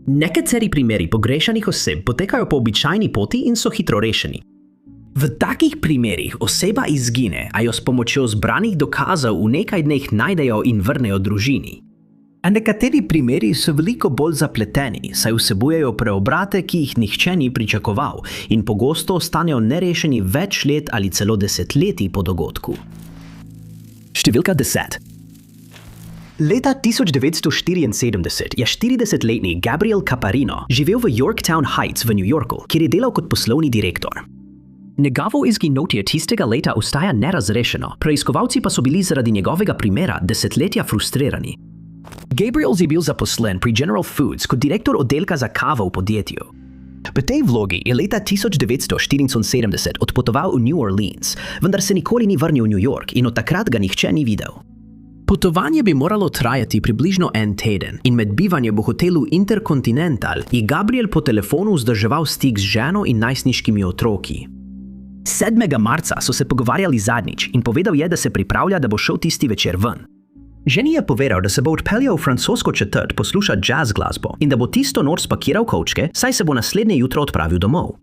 Nekateri primeri pogrešanih oseb potekajo po običajni poti in so hitro rešeni. V takih primerih oseba izgine, a jo s pomočjo zbranih dokazov v nekaj dneh najdejo in vrnejo družini. A nekateri primeri so veliko bolj zapleteni, saj vsebujejo preobrate, ki jih nihče ni pričakoval in pogosto ostanejo nerešeni več let ali celo desetletij po dogodku. Številka 10. Leta 1974 je 40-letni Gabriel Caparino živel v Yorktown Heights v New Yorku, kjer je delal kot poslovni direktor. Njegovo izginotje tistega leta ostaja nerazrešeno, preiskovalci pa so bili zaradi njegovega primera desetletja frustrirani. Gabriel je bil zaposlen pri General Foods kot direktor oddelka za kavo v podjetju. V tej vlogi je leta 1974 odpotoval v New Orleans, vendar se nikoli ni vrnil v New York in od takrat ga nihče ni videl. Potovanje bi moralo trajati približno en teden in med bivanjem v hotelu Intercontinental je Gabriel po telefonu vzdrževal stik z ženo in najstniškimi otroki. 7. marca so se pogovarjali zadnjič in povedal je, da se pripravlja, da bo šel tisti večer ven. Ženi je povedal, da se bo odpeljal v francosko četrt poslušati jazz glasbo in da bo tisto noč spakiral kovčke, saj se bo naslednje jutro odpravil domov.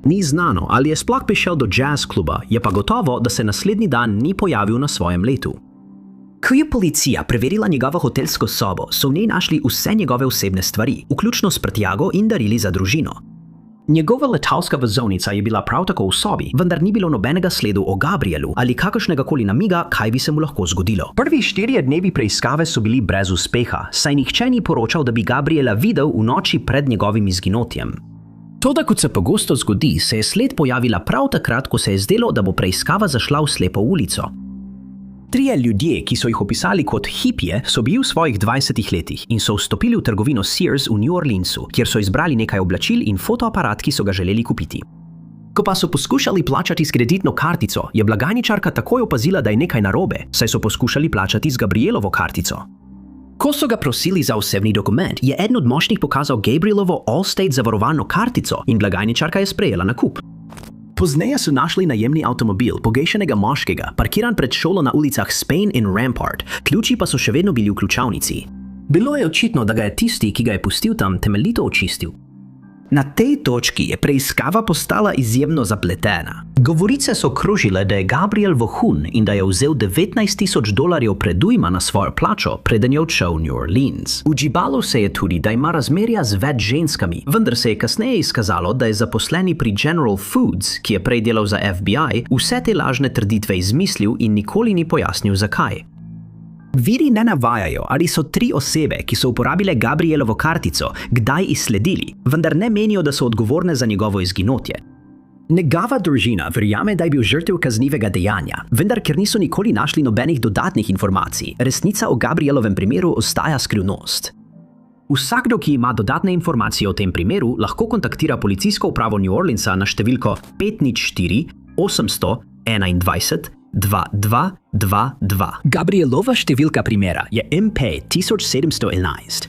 Ni znano, ali je sploh prišel do jazz kluba, je pa gotovo, da se naslednji dan ni pojavil na svojem letu. Ko je policija preverila njegovo hotelsko sobo, so v njej našli vse njegove osebne stvari, vključno s prtljago in darili za družino. Njegova letalska vozovnica je bila prav tako v sobi, vendar ni bilo nobenega sledu o Gabrielu ali kakršnega koli namiga, kaj bi se mu lahko zgodilo. Prvi 4 dnevi preiskave so bili brez uspeha, saj nihče ni poročal, da bi Gabriela videl v noči pred njegovim izginotjem. Toda kot se pogosto zgodi, se je sled pojavila prav takrat, ko se je zdelo, da bo preiskava zašla v slepo ulico. 3 ljudje, ki so jih opisali kot hipije, so bili v svojih 20 letih in so vstopili v trgovino Sears v New Orleansu, kjer so izbrali nekaj oblačil in fotoaparat, ki so ga želeli kupiti. Ko pa so poskušali plačati s kreditno kartico, je blagajničarka takoj opazila, da je nekaj narobe, saj so poskušali plačati z Gabrielovo kartico. Ko so ga prosili za osebni dokument, je eden od moških pokazal Gabrielovo Allstate zavarovalno kartico in blagajničarka je sprejela nakup. Pozneje so našli najemni avtomobil pogrešanega moškega, parkiran pred šolo na ulicah Spain in Rampart, ključi pa so še vedno bili v ključavnici. Bilo je očitno, da ga je tisti, ki ga je pustil tam, temeljito očistil. Na tej točki je preiskava postala izjemno zapletena. Govorice so krožile, da je Gabriel vohun in da je vzel $19,000 predujma na svojo plačo, preden je odšel v New Orleans. Ugibalo se je tudi, da ima razmerja z več ženskami, vendar se je kasneje izkazalo, da je zaposleni pri General Foods, ki je prej delal za FBI, vse te lažne trditve izmislil in nikoli ni pojasnil zakaj. Viri ne navajajo, ali so 3 osebe, ki so uporabile Gabrielovo kartico, kdaj izsledili, vendar ne menijo, da so odgovorne za njegovo izginotje. Njegova družina verjame, da je bil žrtev kaznivega dejanja, vendar ker niso nikoli našli nobenih dodatnih informacij, resnica o Gabrielovem primeru ostaja skrivnost. Vsakdo, ki ima dodatne informacije o tem primeru, lahko kontaktira policijsko upravo New Orleansa na številko 504 821 2222. Gabrielova številka primera je MP 1711.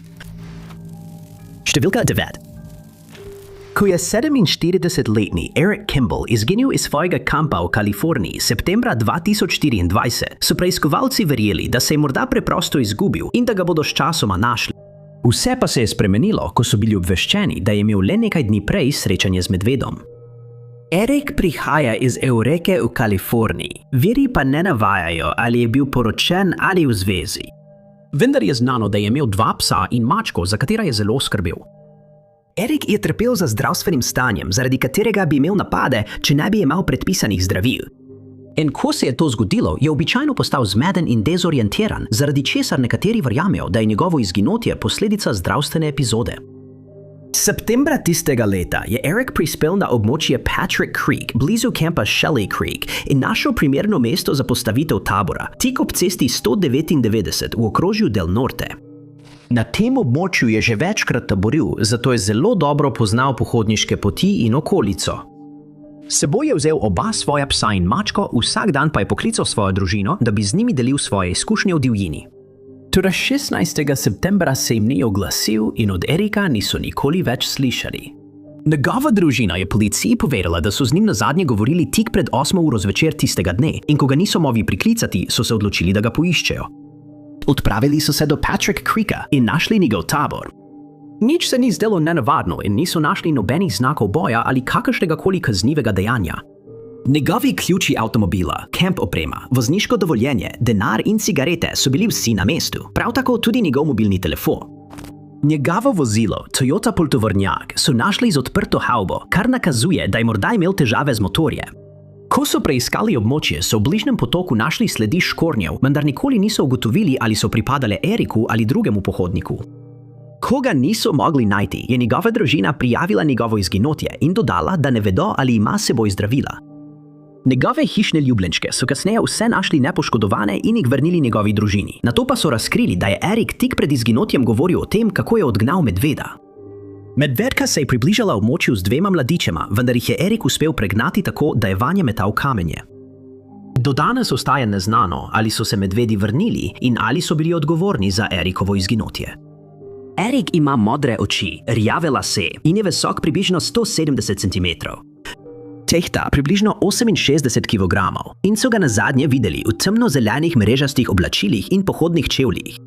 Številka 9. Ko je 47-letni Eric Kimball izginil iz svojega kampa v Kaliforniji septembra 2024, so preiskovalci verjeli, da se je morda preprosto izgubil in da ga bodo sčasoma našli. Vse pa se je spremenilo, ko so bili obveščeni, da je imel le nekaj dni prej srečanje z medvedom. Eric prihaja iz Eureke v Kaliforniji. Viri pa ne navajajo, ali je bil poročen ali v zvezi. Vendar je znano, da je imel 2 psa in mačko, za katera je zelo skrbel. Eric je trpel za zdravstvenim stanjem, zaradi katerega bi imel napade, če ne bi imel predpisanih zdravil. In ko se je to zgodilo, je običajno postal zmeden in dezorientiran, zaradi česar nekateri verjamejo, da je njegovo izginotje posledica zdravstvene epizode. Septembra tistega leta je Eric prispel na območje Patrick Creek, blizu kampa Shelley Creek, in našel primerno mesto za postavitev tabora, tik ob cesti 199 v okrožju Del Norte. Na tem območju je že večkrat taboril, zato je zelo dobro poznal pohodniške poti in okolico. S seboj je vzel oba svoja psa in mačko, vsak dan pa je poklical svojo družino, da bi z njimi delil svoje izkušnje v divjini. Toda 16. septembra se jim ni oglasil in od Erika niso nikoli več slišali. Njegova družina je policiji povedala, da so z njim nazadnje govorili tik pred 8 uro zvečer tistega dne in ko ga niso mogli priklicati, so se odločili, da ga poiščejo. Odpravili so se do Patrick Creeka in našli njegov tabor. Nič se ni zdelo nenavadno in niso našli nobenih znakov boja ali kakršnega koli kaznivega dejanja. Njegovi ključi avtomobila, kamp oprema, vozniško dovoljenje, denar in cigarete so bili vsi na mestu, prav tako tudi njegov mobilni telefon. Njegovo vozilo, Toyota poltovornjak, so našli z odprto havbo, kar nakazuje, da je morda imel težave z motorjem. Ko so preiskali območje, so v bližnjem potoku našli sledi škornjev, vendar nikoli niso ugotovili, ali so pripadale Eriku ali drugemu pohodniku. Ko ga niso mogli najti, je njegova družina prijavila njegovo izginotje in dodala, da ne vedo, ali ima s seboj zdravila. Njegove hišne ljubljenčke so kasneje vse našli nepoškodovane in jih vrnili njegovi družini. Nato pa so razkrili, da je Erik tik pred izginotjem govoril o tem, kako je odgnal medveda. Medvedka se je približala območju z 2 mladičema, vendar jih je Erik uspel pregnati tako, da je vanje metal kamenje. Do danes ostaja neznano, ali so se medvedi vrnili in ali so bili odgovorni za Erikovo izginotje. Erik ima modre oči, rjave lase in je visok približno 170 cm. Tehta približno 68 kg in so ga nazadnje videli v temno-zelenih mrežastih oblačilih in pohodnih čevljih.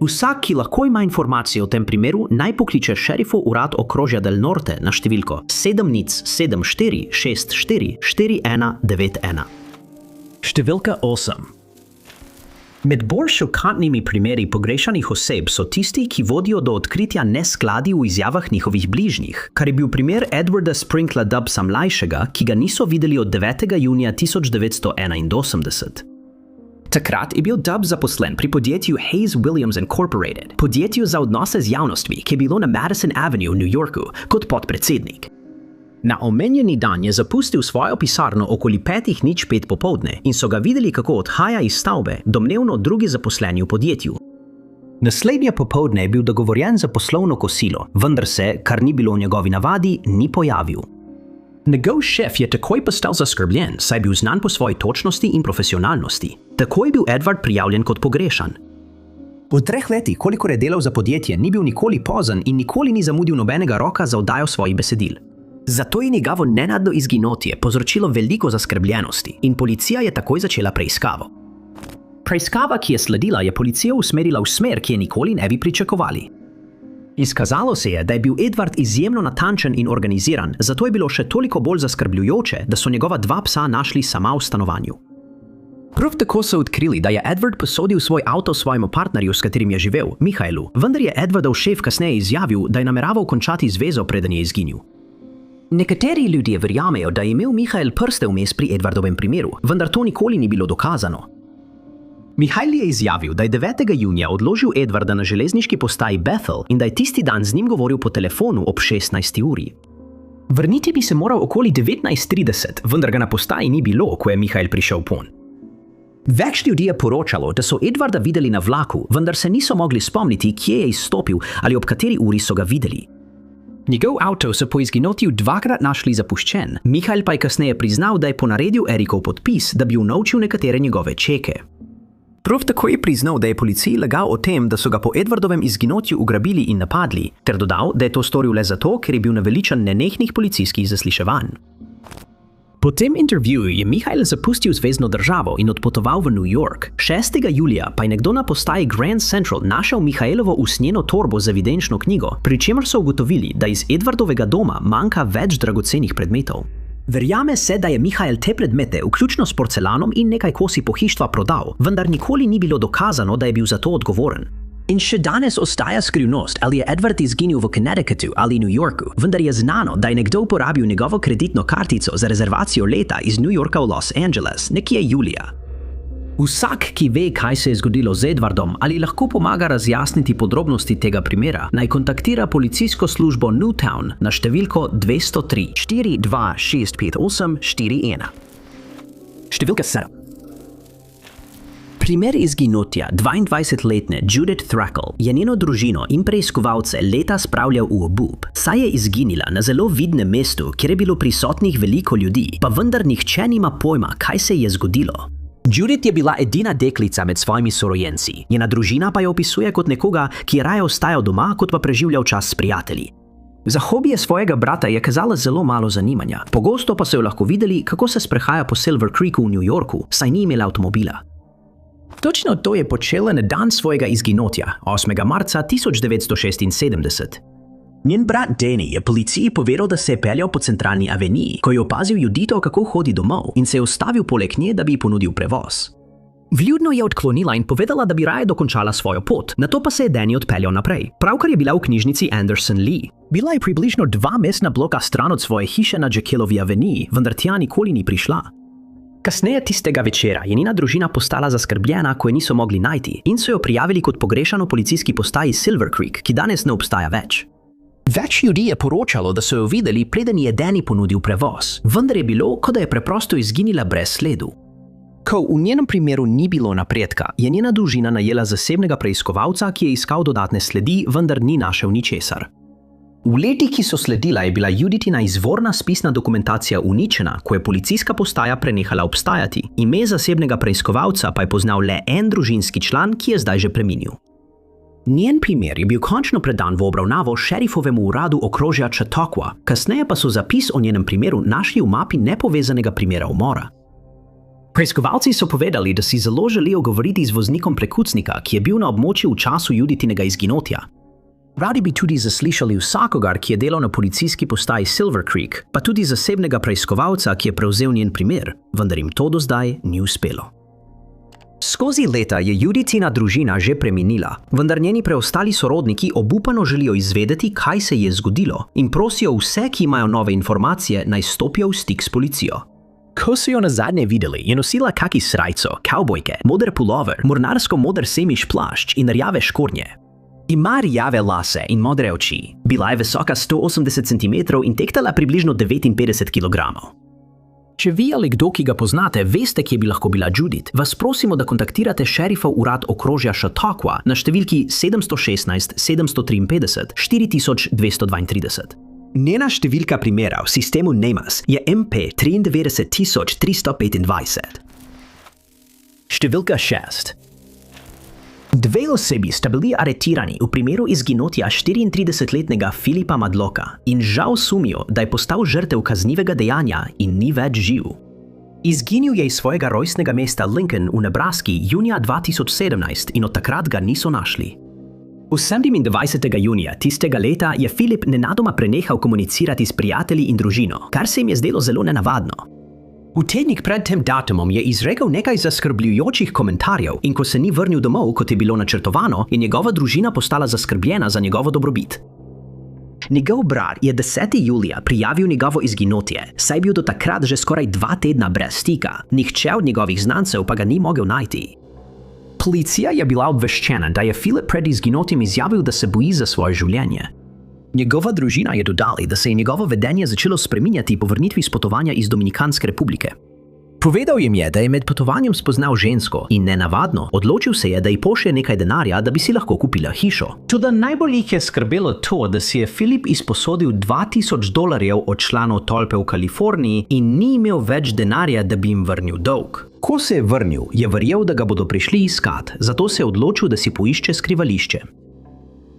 Vsak, ki lahko ima informacije o tem primeru, naj pokliče šerifov urad okrožja del Norte na številko 7074644191. Številka 8. Med bolj šokantnimi primeri pogrešanih oseb so tisti, ki vodijo do odkritja neskladij v izjavah njihovih bližnjih, kar je bil primer Edwarda Sprinkla Dubbsa mlajšega, ki ga niso videli od 9. junija 1981. Takrat je bil Dubbs zaposlen pri podjetju Hayes Williams Incorporated, podjetju za odnose z javnostmi, ki je bilo na Madison Avenue v New Yorku, kot podpredsednik. Na omenjeni dan je zapustil svojo pisarno okoli 5:05 popoldne in so ga videli, kako odhaja iz stavbe, domnevno drugi zaposleni v podjetju. Naslednje popoldne je bil dogovorjen za poslovno kosilo, vendar se, kar ni bilo v njegovi navadi, ni pojavil. Njegov šef je takoj postal zaskrbljen, saj je bil znan po svoji točnosti in profesionalnosti. Tako je bil Edward prijavljen kot pogrešan. V 3 letih, kolikor je delal za podjetje, ni bil nikoli pozen in nikoli ni zamudil nobenega roka za oddajo svojih besedil. Zato je njegovo nenadno izginotje povzročilo veliko zaskrbljenosti in policija je takoj začela preiskavo. Preiskava, ki je sledila, je policijo usmerila v smer, ki je nikoli ne bi pričakovali. Izkazalo se je, da je bil Edward izjemno natančen in organiziran, zato je bilo še toliko bolj zaskrbljujoče, da so njegova 2 psa našli sama v stanovanju. Prav tako so odkrili, da je Edward posodil svoj avto svojemu partnerju, s katerim je živel, Michaelu, vendar je Edwardov šef kasneje izjavil, da je nameraval končati zvezo, preden je izginil. Nekateri ljudje verjamejo, da je imel Michael prste vmes pri Edwardovem primeru, vendar to nikoli ni bilo dokazano. Michael je izjavil, da je 9. junija odložil Edwarda na železniški postaji Bethel in da je tisti dan z njim govoril po telefonu ob 16. uri. Vrniti bi se moral okoli 19:30, vendar ga na postaji ni bilo, ko je Michael prišel pon. Več ljudi je poročalo, da so Edwarda videli na vlaku, vendar se niso mogli spomniti, kje je izstopil ali ob kateri uri so ga videli. Njegov avto so po izginotju 2-krat našli zapuščen, Michael pa je kasneje priznal, da je ponaredil Erikov podpis, da bi unovčil nekatere njegove čeke. Prav tako je priznal, da je policiji lagal o tem, da so ga po Edwardovem izginotju ugrabili in napadli, ter dodal, da je to storil le zato, ker je bil naveličan nenehnih policijskih zasliševanj. Po tem intervjuju je Michael zapustil zvezno državo in odpotoval v New York. 6. julija pa je nekdo na postaji Grand Central našel Michaelovo usnjeno torbo z evidenčno knjigo, pri čemer so ugotovili, da iz Edwardovega doma manjka več dragocenih predmetov. Verjame se, da je Michael te predmete, vključno s porcelanom in nekaj kosi pohištva, prodal, vendar nikoli ni bilo dokazano, da je bil za to odgovoren. In še danes ostaja skrivnost, ali je Edward izginil v Connecticutu ali New Yorku, vendar je znano, da je nekdo uporabil njegovo kreditno kartico za rezervacijo leta iz New Yorka v Los Angeles nekje julija. Vsak, ki ve, kaj se je zgodilo z Edwardom ali lahko pomaga razjasniti podrobnosti tega primera, naj kontaktira policijsko službo Newtown na številko 203 4265841. Številka 7. Primer izginotja 22-letne Judith Thrackle je njeno družino in preiskovalce leta spravljal v obup, saj je izginila na zelo vidnem mestu, kjer je bilo prisotnih veliko ljudi, pa vendar nihče nima pojma, kaj se je zgodilo. Judith je bila edina deklica med svojimi sorojenci, njena družina pa jo opisuje kot nekoga, ki je raje ostajal doma, kot pa preživljal čas s prijatelji. Za hobije svojega brata je kazala zelo malo zanimanja, pogosto pa so jo lahko videli, kako se sprehaja po Silver Creeku v New Yorku, saj ni imela avtomobila. Točno to je počela na dan svojega izginotja, 8. marca 1976. Njen brat Danny je policiji povedal, da se je peljal po centralni aveniji, ko je opazil Judito, kako hodi domov, in se je ustavil poleg nje, da bi ji ponudil prevoz. Vljudno je odklonila in povedala, da bi raje dokončala svojo pot, nato pa se je Danny odpeljal naprej. Pravkar je bila v knjižnici Anderson Lee. Bila je približno 2 mestna bloka stran od svoje hiše na Jekylovi aveniji, vendar tja nikoli ni prišla. Kasneje tistega večera je njena družina postala zaskrbljena, ko je niso mogli najti, in so jo prijavili kot pogrešano policijski postaji Silver Creek, ki danes ne obstaja več. Več ljudi je poročalo, da so jo videli, preden je Danny ponudil prevoz, vendar je bilo, kot da je preprosto izginila brez sledu. Ko v njenem primeru ni bilo napredka, je njena družina najela zasebnega preiskovalca, ki je iskal dodatne sledi, vendar ni našel ničesar. V letih, ki so sledila, je bila Juditina izvorna spisna dokumentacija uničena, ko je policijska postaja prenehala obstajati. Ime zasebnega preiskovalca pa je poznal le en družinski član, ki je zdaj že preminil. Njen primer je bil končno predan v obravnavo šerifovemu uradu okrožja Chautauqua, kasneje pa so zapis o njenem primeru našli v mapi nepovezanega primera umora. Preiskovalci so povedali, da si zelo želijo govoriti z voznikom prekucnika, ki je bil na območju v času Juditinega izginotja. Radi bi tudi zaslišali vsakogar, ki je delal na policijski postaji Silver Creek, pa tudi zasebnega preiskovalca, ki je prevzel njen primer, vendar jim to do zdaj ni uspelo. Skozi leta je Juditina družina že preminila, vendar njeni preostali sorodniki obupano želijo izvedeti, kaj se je zgodilo, in prosijo vse, ki imajo nove informacije, naj stopijo v stik s policijo. Ko so jo nazadnje videli, je nosila kaki srajco, kavbojke, moder pulover, mornarsko-moder semiš plašč in rjave škornje. Ima rjave lase in modre oči. Bila je visoka 180 cm in tehtala približno 59 kg. Če vi ali kdo, ki ga poznate, veste, kje bi lahko bila Judith, vas prosimo, da kontaktirate šerifov urad okrožja Chautauqua na številki 716 753 4232. Njena številka primera v sistemu NAMAS je MP 93325. Številka 6. Dve osebi sta bili aretirani v primeru izginotja 34-letnega Philipa Madlocka in žal sumijo, da je postal žrtev kaznivega dejanja in ni več živ. Izginil je iz svojega rojstnega mesta Lincoln v Nebraski junija 2017 in od takrat ga niso našli. 27. junija tistega leta je Philip nenadoma prenehal komunicirati s prijatelji in družino, kar se jim je zdelo zelo nenavadno. V tednik pred tem datumom je izrekel nekaj zaskrbljujočih komentarjev in ko se ni vrnil domov, kot je bilo načrtovano, je njegova družina postala zaskrbljena za njegovo dobrobit. Njegov brat je 10. julija prijavil njegovo izginotje, saj je bil do takrat že skoraj 2 tedna brez stika, nihče od njegovih znancev pa ga ni mogel najti. Policija je bila obveščena, da je Philip pred izginotjem izjavil, da se boji za svoje življenje. Njegova družina je dodali, da se je njegovo vedenje začelo spreminjati po vrnitvi s potovanja iz Dominikanske republike. Povedal jim je, da je med potovanjem spoznal žensko in nenavadno odločil se je, da ji pošlje nekaj denarja, da bi si lahko kupila hišo. Toda najbolj jih je skrbelo to, da si je Philip izposodil $2000 od članov tolpe v Kaliforniji in ni imel več denarja, da bi jim vrnil dolg. Ko se je vrnil, je verjel, da ga bodo prišli iskat, zato se je odločil, da si poišče skrivališče.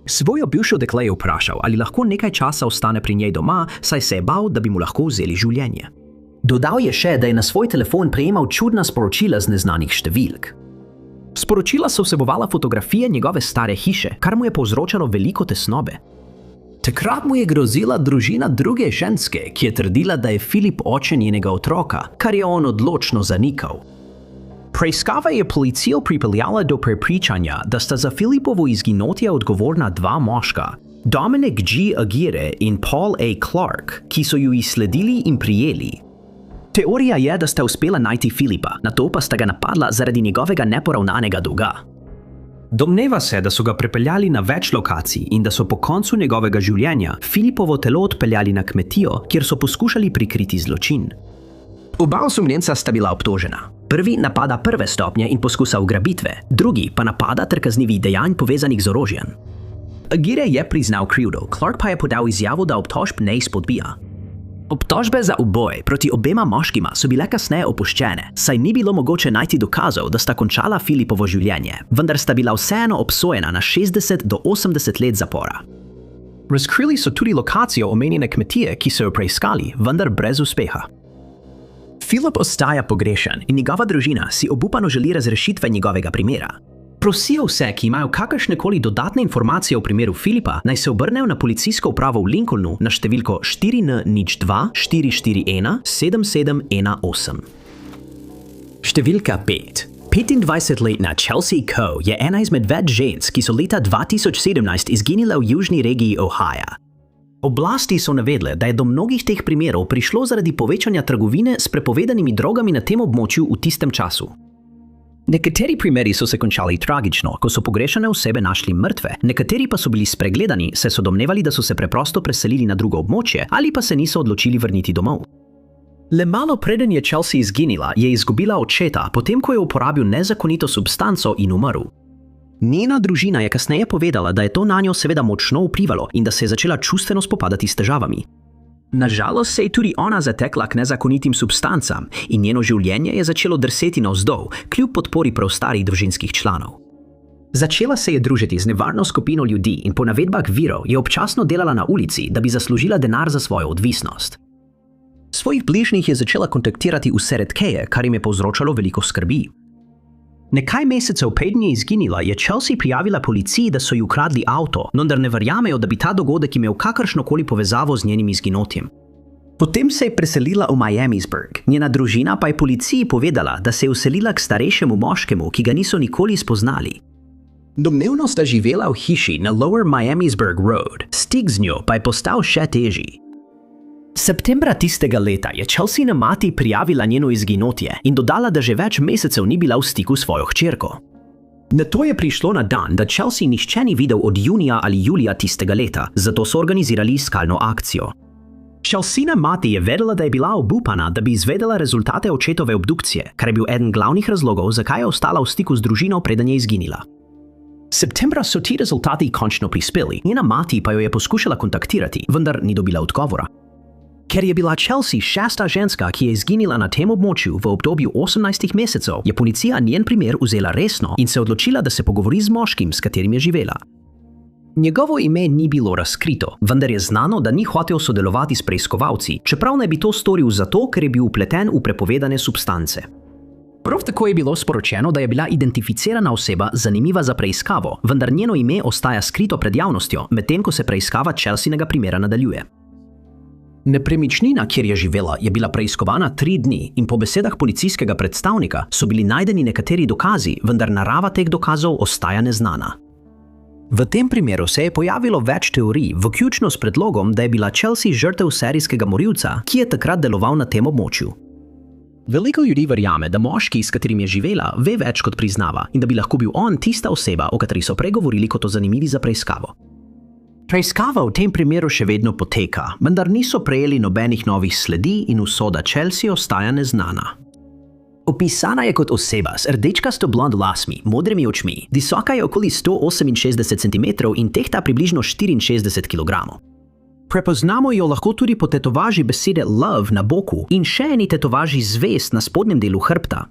Svojo bivšo dekle je vprašal, ali lahko nekaj časa ostane pri njej doma, saj se je bal, da bi mu lahko vzeli življenje. Dodal je še, da je na svoj telefon prejemal čudna sporočila z neznanih številk. Sporočila so vsebovala fotografije njegove stare hiše, kar mu je povzročalo veliko tesnobe. Takrat mu je grozila družina druge ženske, ki je trdila, da je Philip oče njenega otroka, kar je on odločno zanikal. Preiskava je policijo pripeljala do prepričanja, da sta za Philipovo izginotje odgovorna 2 moška, Dominic G. Aguirre in Paul A. Clark, ki so ju izsledili in prijeli. Teorija je, da sta uspela najti Philipa, nato pa sta ga napadla zaradi njegovega neporavnanega dolga. Domneva se, da so ga prepeljali na več lokacij in da so po koncu njegovega življenja Philipovo telo odpeljali na kmetijo, kjer so poskušali prikriti zločin. Oba osumljenca sta bila obtožena. Prvi napada prve stopnje in poskusa ugrabitve, drugi pa napada ter kaznivih dejanj povezanih z orožjem. Aguirre je priznal krivdo, Clark pa je podal izjavo, da obtožb ne izpodbija. Obtožbe za uboj proti obema moškima so bile kasneje opuščene, saj ni bilo mogoče najti dokazov, da sta končala Philipovo življenje, vendar sta bila vseeno obsojena na 60 do 80 let zapora. Razkrili so tudi lokacijo omenjene kmetije, ki so jo preiskali, vendar brez uspeha. Philip ostaja pogrešan in njegova družina si obupano želi razrešitve njegovega primera. Prosijo vse, ki imajo kakršnekoli dodatne informacije o primeru Philipa, naj se obrnejo na policijsko upravo v Lincolnu na številko 4N02 441 7718. Številka 5. 25-letna Chelsea Coe je ena izmed več žensk, ki so leta 2017 izginile v južni regiji Ohio. Oblasti so navedle, da je do mnogih teh primerov prišlo zaradi povečanja trgovine s prepovedanimi drogami na tem območju v tistem času. Nekateri primeri so se končali tragično, ko so pogrešane osebe našli mrtve, nekateri pa so bili spregledani, saj so domnevali, da so se preprosto preselili na drugo območje ali pa se niso odločili vrniti domov. Le malo preden je Chelsea izginila, je izgubila očeta, potem ko je uporabil nezakonito substanco in umrl. Njena družina je kasneje povedala, da je to nanjo seveda močno vplivalo in da se je začela čustveno spopadati s težavami. Nažalost se je tudi ona zatekla k nezakonitim substancam in njeno življenje je začelo drseti navzdol, kljub podpori preostalih družinskih članov. Začela se je družiti z nevarno skupino ljudi in po navedbah virov je občasno delala na ulici, da bi zaslužila denar za svojo odvisnost. Svojih bližnjih je začela kontaktirati vse redkeje, kar jim je povzročalo veliko skrbi. Nekaj mesecev preden je izginila, je Chelsea prijavila policiji, da so ji ukradli avto, vendar ne verjamejo, da bi ta dogodek imel kakršnokoli povezavo z njenim izginotjem. Potem se je preselila v Miamisburg, njena družina pa je policiji povedala, da se je vselila k starejšemu moškemu, ki ga niso nikoli spoznali. Domnevno sta živela v hiši na Lower Miamisburg Road, stik z njo pa je postal še težji. Septembra tistega leta je Chelsea mati prijavila njeno izginotje in dodala, da že več mesecev ni bila v stiku s svojo hčerko. Nato je prišlo na dan, da Chelsea nihče ni videl od junija ali julija tistega leta, zato so organizirali iskalno akcijo. Chelsea mati je vedela, da je bila obupana, da bi izvedela rezultate očetove obdukcije, kar je bil eden glavnih razlogov, zakaj je ostala v stiku z družino, preden je izginila. Septembra so ti rezultati končno prispeli, njena mati pa jo je poskušala kontaktirati, vendar ni dobila odgovora. Ker je bila Chelsea šesta ženska, ki je izginila na tem območju v obdobju 18 mesecev, je policija njen primer vzela resno in se odločila, da se pogovori z moškim, s katerim je živela. Njegovo ime ni bilo razkrito, vendar je znano, da ni hotel sodelovati s preiskovalci, čeprav naj bi to storil zato, ker je bil vpleten v prepovedane substance. Prav tako je bilo sporočeno, da je bila identificirana oseba zanimiva za preiskavo, vendar njeno ime ostaja skrito pred javnostjo, medtem ko se preiskava Chelseanega primera nadaljuje. Nepremičnina, kjer je živela, je bila preiskovana 3 dni in po besedah policijskega predstavnika so bili najdeni nekateri dokazi, vendar narava teh dokazov ostaja neznana. V tem primeru se je pojavilo več teorij, vključno s predlogom, da je bila Chelsea žrtev serijskega morilca, ki je takrat deloval na tem območju. Veliko ljudi verjame, da moški, s katerim je živela, ve več kot priznava in da bi lahko bil on tista oseba, o kateri so pregovorili kot o zanimivi za preiskavo. Preiskava v tem primeru še vedno poteka, vendar niso prejeli nobenih novih sledi in usoda Chelsea ostaja neznana. Opisana je kot oseba s rdečkasto blond lasmi, modrimi očmi, visoka je okoli 168 cm in tehta približno 64 kg. Prepoznamo jo lahko tudi po tetovaži besede love na boku in še eni tetovaži zvezd na spodnjem delu hrbta.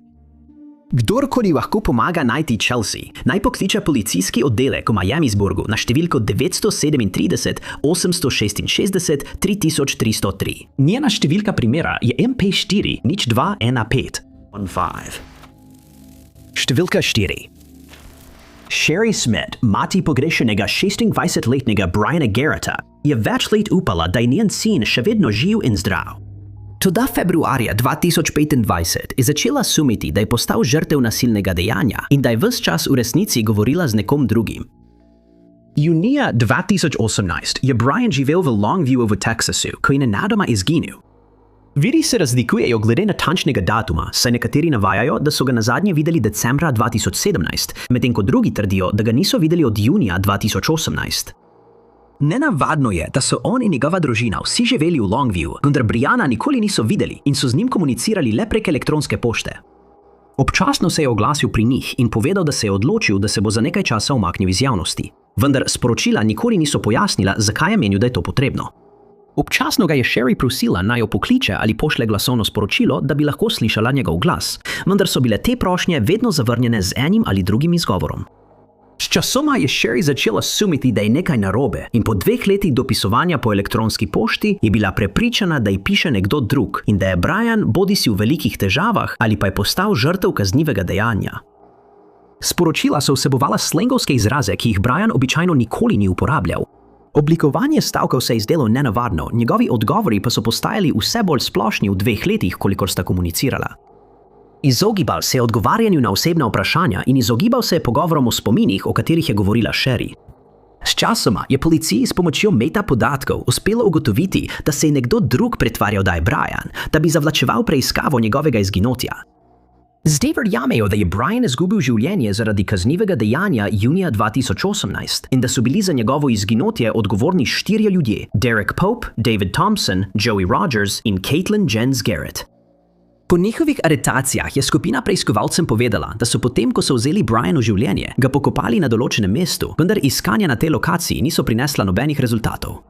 Kdorkoli lahko pomaga najti Chelsea, naj pokliče policijski oddelek v Miamisburgu na številko 937 866 3303. Njena številka primera je MP4 0215 15. Številka 4. Sherry Smith, mati pogrešanega 26-letnega Briana Garretta, je več let upala, da je njen sin še vedno živ in zdrav. Toda februarja 2025 je začela sumiti, da je postal žrtev nasilnega dejanja in da je ves čas v resnici govorila z nekom drugim. Junija 2018 je Brian živel v Longview v Texasu, ko je nenadoma izginil. Viri se razlikujejo glede natančnega datuma, saj nekateri navajajo, da so ga nazadnje videli decembra 2017, medtem ko drugi trdijo, da ga niso videli od junija 2018. Nenavadno je, da so on in njegova družina vsi živeli v Longview, vendar Briana nikoli niso videli in so z njim komunicirali le prek elektronske pošte. Občasno se je oglasil pri njih in povedal, da se je odločil, da se bo za nekaj časa umaknil iz javnosti. Vendar sporočila nikoli niso pojasnila, zakaj je menil, da je to potrebno. Občasno ga je Sherry prosila, naj jo pokliče ali pošle glasovno sporočilo, da bi lahko slišala njegov glas, vendar so bile te prošnje vedno zavrnjene z enim ali drugim izgovorom. Sčasoma je Sherry začela sumiti, da je nekaj narobe in po 2 letih dopisovanja po elektronski pošti je bila prepričana, da ji piše nekdo drug in da je Brian bodisi v velikih težavah ali pa je postal žrtev kaznivega dejanja. Sporočila so vsebovala slengovske izraze, ki jih Brian običajno nikoli ni uporabljal. Oblikovanje stavkov se je zdelo nenavadno, njegovi odgovori pa so postajali vse bolj splošni v 2 letih, kolikor sta komunicirala. Izogibal se je odgovarjanju na osebna vprašanja in izogibal se je pogovorom o spominih, o katerih je govorila Sherry. Sčasoma je policiji s pomočjo metapodatkov uspelo ugotoviti, da se je nekdo drug pretvarjal, da je Brian, da bi zavlačeval preiskavo njegovega izginotja. Zdaj verjamejo, da je Brian izgubil življenje zaradi kaznivega dejanja junija 2018 in da so bili za njegovo izginotje odgovorni 4 ljudje: Derek Pope, David Thompson, Joey Rogers in Caitlin Jens Garrett. Po njihovih aretacijah je skupina preiskovalcem povedala, da so potem, ko so vzeli Brianu življenje, ga pokopali na določenem mestu, vendar iskanja na tej lokaciji niso prinesla nobenih rezultatov.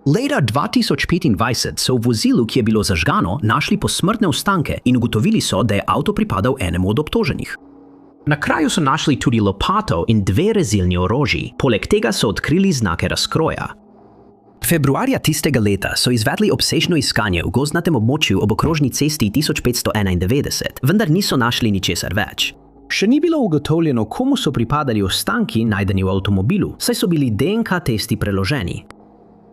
Leta 2025 so v vozilu, ki je bilo zažgano, našli posmrtne ostanke in ugotovili so, da je avto pripadal enemu od obtoženih. Na kraju so našli tudi lopato in 2 rezilni orožji, poleg tega so odkrili znake razkroja. Februarja tistega leta so izvedli obsežno iskanje v gozdnatem območju ob okrožni cesti 1591, vendar niso našli ničesar več. Še ni bilo ugotovljeno, komu so pripadali ostanki najdeni v avtomobilu, saj so bili DNK testi preloženi.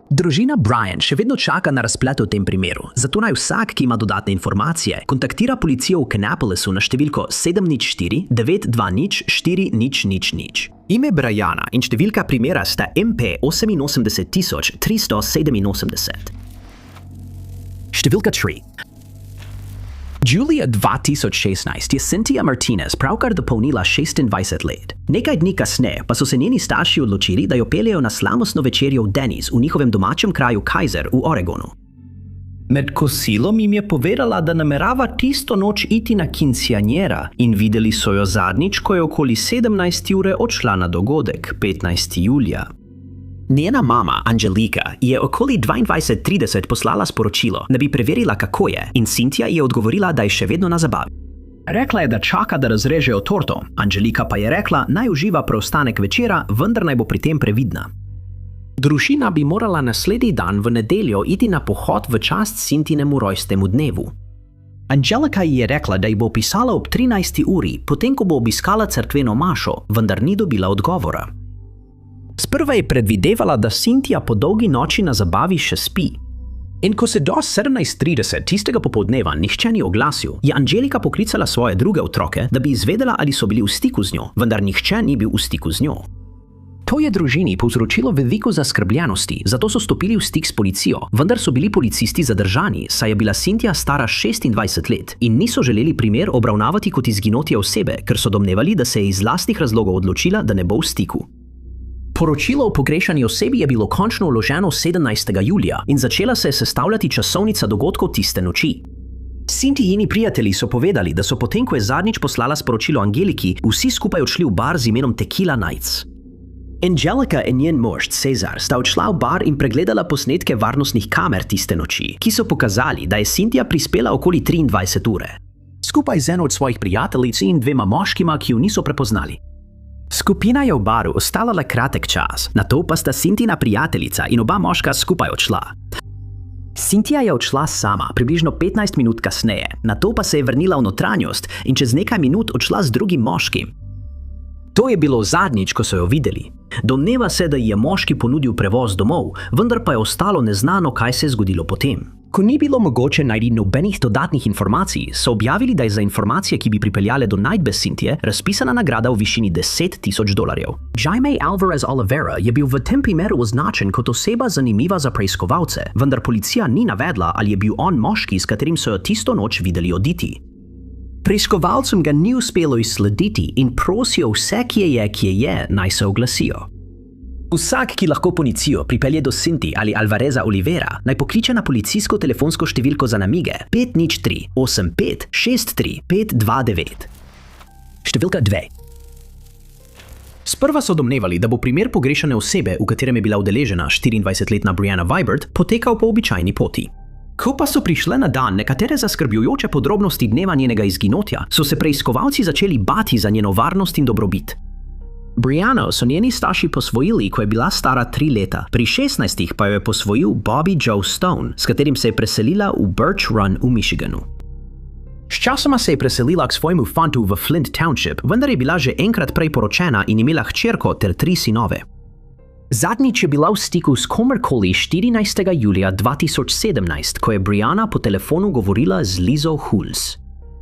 Družina Brian še vedno čaka na razplet v tem primeru, zato naj vsak, ki ima dodatne informacije, kontaktira policijo v Kannapolisu na številko 704 920 4000. Ime Briana in številka primera sta MP 88387. Številka 3. Julija 2016 je Cynthia Martinez pravkar dopolnila 26 let. Nekaj dni kasneje pa so se njeni starši odločili, da jo peljejo na slavnostno večerjo v Denny's v njihovem domačem kraju Kaiser v Oregonu. Med kosilom jim je povedala, da namerava tisto noč iti na quinceañera in videli so jo zadnjič, ko je okoli 17 ure odšla na dogodek 15. julija. Njena mama, Angelika, je okoli 22:30 poslala sporočilo, da bi preverila, kako je, in Cynthia je odgovorila, da je še vedno na zabavi. Rekla je, da čaka, da razrežejo torto, Angelika pa je rekla, naj uživa preostanek večera, vendar naj bo pri tem previdna. Družina bi morala naslednji dan v nedeljo iti na pohod v čast Cynthinemu rojstnemu dnevu. Angelika ji je rekla, da ji bo pisala ob 13. uri, potem ko bo obiskala cerkveno mašo, vendar ni dobila odgovora. Sprva je predvidevala, da Cynthia po dolgi noči na zabavi še spi. In ko se do 17:30 tistega popoldneva nihče ni oglasil, je Angelika poklicala svoje druge otroke, da bi izvedela, ali so bili v stiku z njo, vendar nihče ni bil v stiku z njo. To je družini povzročilo veliko zaskrbljenosti, zato so stopili v stik s policijo, vendar so bili policisti zadržani, saj je bila Cynthia stara 26 let in niso želeli primer obravnavati kot izginotje osebe, ker so domnevali, da se je iz lastnih razlogov odločila, da ne bo v stiku. Poročilo o pogrešani osebi je bilo končno vloženo 17. julija in začela se je sestavljati časovnica dogodkov tiste noči. Cynthijini prijatelji so povedali, da so potem, ko je zadnjič poslala sporočilo Angeliki, vsi skupaj odšli v bar z imenom Tequila Nights. Angelika in njen mož Cezar sta odšla v bar in pregledala posnetke varnostnih kamer tiste noči, ki so pokazali, da je Cynthia prispela okoli 23 ure. Skupaj z eno od svojih prijateljic in 2 moškima, ki jo niso prepoznali. Skupina je v baru ostala le kratek čas, nato pa sta Cynthina prijateljica in oba moška skupaj odšla. Cynthia je odšla sama, približno 15 minut kasneje, nato pa se je vrnila v notranjost in čez nekaj minut odšla z drugim moškim. To je bilo zadnjič, ko so jo videli. Domneva se, da ji je moški ponudil prevoz domov, vendar pa je ostalo neznano, kaj se je zgodilo potem. Ko ni bilo mogoče najti nobenih dodatnih informacij, so objavili, da je za informacije, ki bi pripeljale do najdbe Cynthie, razpisana nagrada v višini $10,000. Jaime Alvarez Oliveira je bil v tem primeru označen kot oseba zanimiva za preiskovalce, vendar policija ni navedla, ali je bil on moški, s katerim so jo tisto noč videli oditi. Preiskovalcem ga ni uspelo izslediti in prosijo vse, ki je, naj se oglasijo. Vsak, ki lahko policijo pripelje do Cynthie ali Alvareza Oliveira, naj pokliče na policijsko telefonsko številko za namige 503 85 63 529. Številka 2. Sprva so domnevali, da bo primer pogrešane osebe, v katerem je bila udeležena 24-letna Brianna Vibert, potekal po običajni poti. Ko pa so prišle na dan nekatere zaskrbljujoče podrobnosti dneva njenega izginotja, so se preiskovalci začeli bati za njeno varnost in dobrobit. Brianno so njeni starši posvojili, ko je bila stara 3 leta. Pri 16 pa jo je posvojil Bobby Joe Stone, s katerim se je preselila v Birch Run v Michiganu. Sčasoma se je preselila k svojemu fantu v Flint Township, vendar je bila že enkrat prej poročena in imela hčerko ter 3 sinove. Zadnjič je bila v stiku s komerkoli 14. julija 2017, ko je Brianna po telefonu govorila z Lizo Hulse.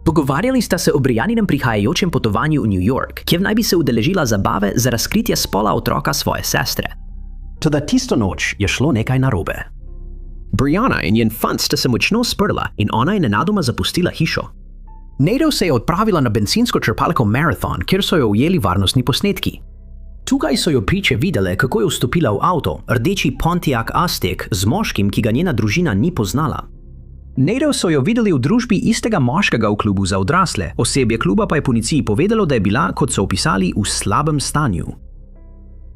Pogovarjali sta se o Brianninem prihajajočem potovanju v New York, kjer naj bi se udeležila zabave za razkritje spola otroka svoje sestre. Toda tisto noč je šlo nekaj narobe. Brianna in njen fant sta se močno sprla in ona je nenadoma zapustila hišo. Nato se je odpravila na bencinsko črpalko Marathon, kjer so jo ujeli varnostni posnetki. Tukaj so jo priče videle, kako je vstopila v avto, rdeči Pontiac Aztek, z moškim, ki ga njena družina ni poznala. Nato so jo videli v družbi istega moškega v klubu za odrasle, osebje kluba pa je policiji povedalo, da je bila, kot so opisali, v slabem stanju.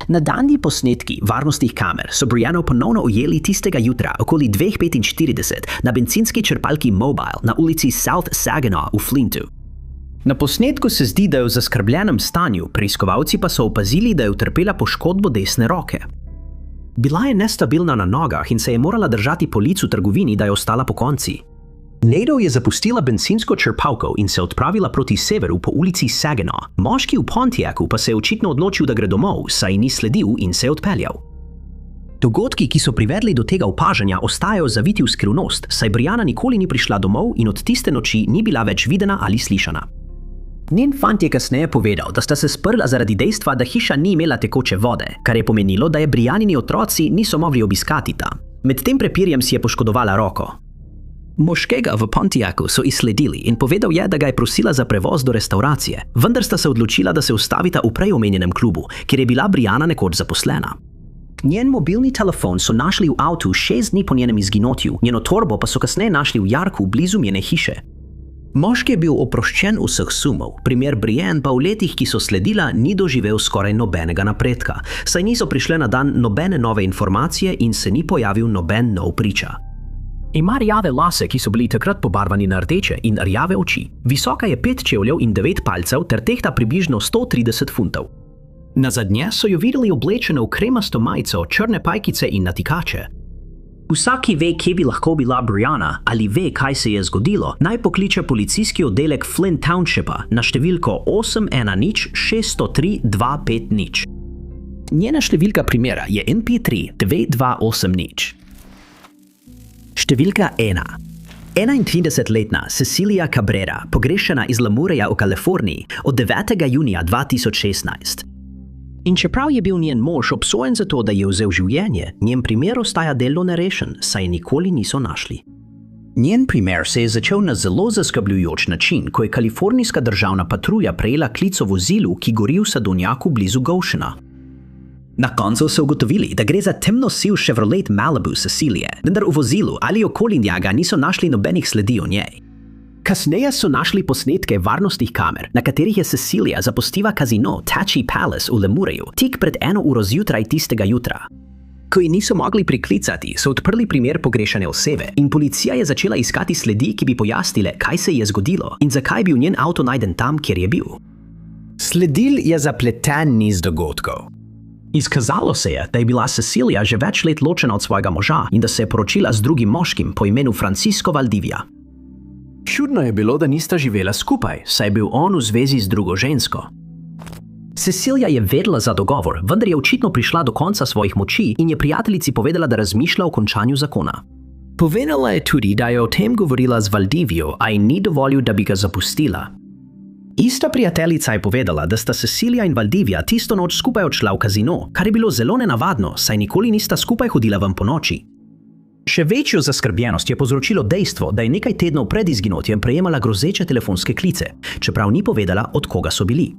Nadaljnji posnetki varnostnih kamer so Brianno ponovno ujeli tistega jutra okoli 2:45 na bencinski črpalki Mobile na ulici South Saginaw v Flintu. Na posnetku se zdi, da je v zaskrbljenem stanju, preiskovalci pa so opazili, da je utrpela poškodbo desne roke. Bila je nestabilna na nogah in se je morala držati polic v trgovini, da je ostala pokonci. Nato je zapustila bencinsko črpalko in se odpravila proti severu po ulici Saginaw. Moški v Pontiacu pa se je očitno odločil, da gre domov, saj ni sledil in se je odpeljal. Dogodki, ki so privedli do tega opažanja, ostajajo zaviti v skrivnost, saj Brianna nikoli ni prišla domov in od tiste noči ni bila več videna ali slišana. Njen fant je kasneje povedal, da sta se sprla zaradi dejstva, da hiša ni imela tekoče vode, kar je pomenilo, da je Briannini otroci niso mogli obiskati ta. Med tem prepirjem si je poškodovala roko. Moškega v Pontiacu so izsledili in povedal je, da ga je prosila za prevoz do restauracije, vendar sta se odločila, da se ustavita v prej omenjenem klubu, kjer je bila Brianna nekoč zaposlena. Njen mobilni telefon so našli v avtu 6 dni po njenem izginotju, njeno torbo pa so kasneje našli v jarku blizu njene hiše. Moški je bil oproščen vseh sumov, primer Brianne pa v letih, ki so sledila, ni doživel skoraj nobenega napredka, saj niso prišle na dan nobene nove informacije in se ni pojavil noben nov priča. Ima rjave lase, ki so bili takrat pobarvani na rdeče, in rjave oči. Visoka je 5 čevljev in 9 palcev ter tehta približno 130 funtov. Nazadnje so jo videli oblečeno v kremasto majico, črne pajkice in natikače. Vsak, ki ve, kje bi lahko bila Brianna ali ve, kaj se je zgodilo, naj pokliče policijski oddelek Flint Townshipa na številko 810 603 250. Njena številka primera je NP3 9280. Številka 1. 31-letna Cecilia Cabrera, pogrešana iz Lamureja v Kaliforniji od 9. junija 2016. In čeprav je bil njen mož obsojen za to, da je vzel življenje, njen primer ostaja delno nerešen, saj nikoli niso našli. Njen primer se je začel na zelo zaskrbljujoč način, ko je kalifornijska državna patrulja prejela klic o vozilu, ki gori v sadovnjaku blizu Goshena. Na koncu so ugotovili, da gre za temnosiv Chevrolet Malibu Cecilije, vendar v vozilu ali okoli njega niso našli nobenih sledi o njej. Kasneje so našli posnetke varnostnih kamer, na katerih je Cecilia zapustila kazino Tachi Palace v Lemureju tik pred 1 uro zjutraj tistega jutra. Ko ji niso mogli priklicati, so odprli primer pogrešane osebe in policija je začela iskati sledi, ki bi pojasnile, kaj se je zgodilo in zakaj je bil njen avto najden tam, kjer je bil. Sledil je zapleten niz dogodkov. Izkazalo se je, da je bila Cecilia že več let ločena od svojega moža in da se je poročila z drugim moškim po imenu Francisco Valdivia. Čudno je bilo, da nista živela skupaj, saj je bil on v zvezi z drugo žensko. Cecilia je vedela za dogovor, vendar je očitno prišla do konca svojih moči in je prijateljici povedala, da razmišlja o končanju zakona. Povedala je tudi, da je o tem govorila z Valdivijo, a ji ni dovolil, da bi ga zapustila. Ista prijateljica je povedala, da sta Cecilia in Valdivia tisto noč skupaj odšla v kazino, kar je bilo zelo nenavadno, saj nikoli nista skupaj hodila ven po noči. Še večjo zaskrbljenost je povzročilo dejstvo, da je nekaj tednov pred izginotjem prejemala grozeče telefonske klice, čeprav ni povedala, od koga so bili.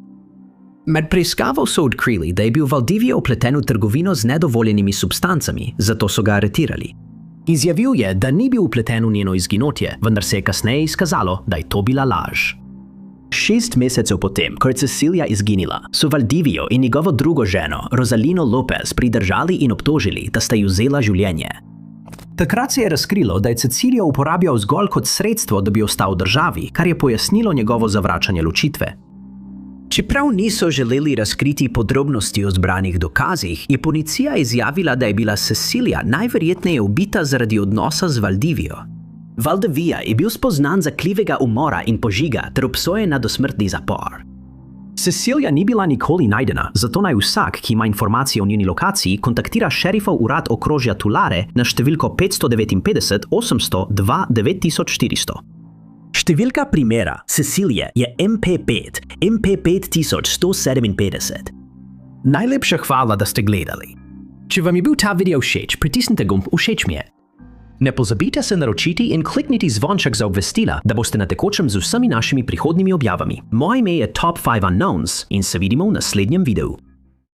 Med preiskavo so odkrili, da je bil Valdivia vpleten v trgovino z nedovoljenimi substancami, zato so ga aretirali. Izjavil je, da ni bil vpleten v njeno izginotje, vendar se je kasneje izkazalo, da je to bila laž. 6 mesecev potem, ko je Cecilia izginila, so Valdivio in njegovo drugo ženo, Rosalino Lopez, pridržali in obtožili, da sta ji vzela življenje. Takrat se je razkrilo, da je Cecilijo uporabljal zgolj kot sredstvo, da bi ostal v državi, kar je pojasnilo njegovo zavračanje ločitve. Čeprav niso želeli razkriti podrobnosti o zbranih dokazih, je policija izjavila, da je bila Cecilia najverjetneje ubita zaradi odnosa z Valdivijo. Valdivia je bil spoznan za krivega umora in požiga ter obsojen na dosmrtni zapor. Cecilia ni bila nikoli najdena, zato naj vsak, ki ima informacije o njeni lokaciji, kontaktira šerifov urad okrožja Tulare na številko 559 802 9400. Številka primera Cecilie je MP5, MP5157. Najlepša hvala, da ste gledali. Če vam je bil ta video všeč, pritisnite gumb všeč mi je. Ne pozabite se naročiti in klikniti zvonček za obvestila, da boste na tekočem z vsemi našimi prihodnjimi objavami. Moje ime je Top 5 Unknowns in se vidimo v naslednjem videu.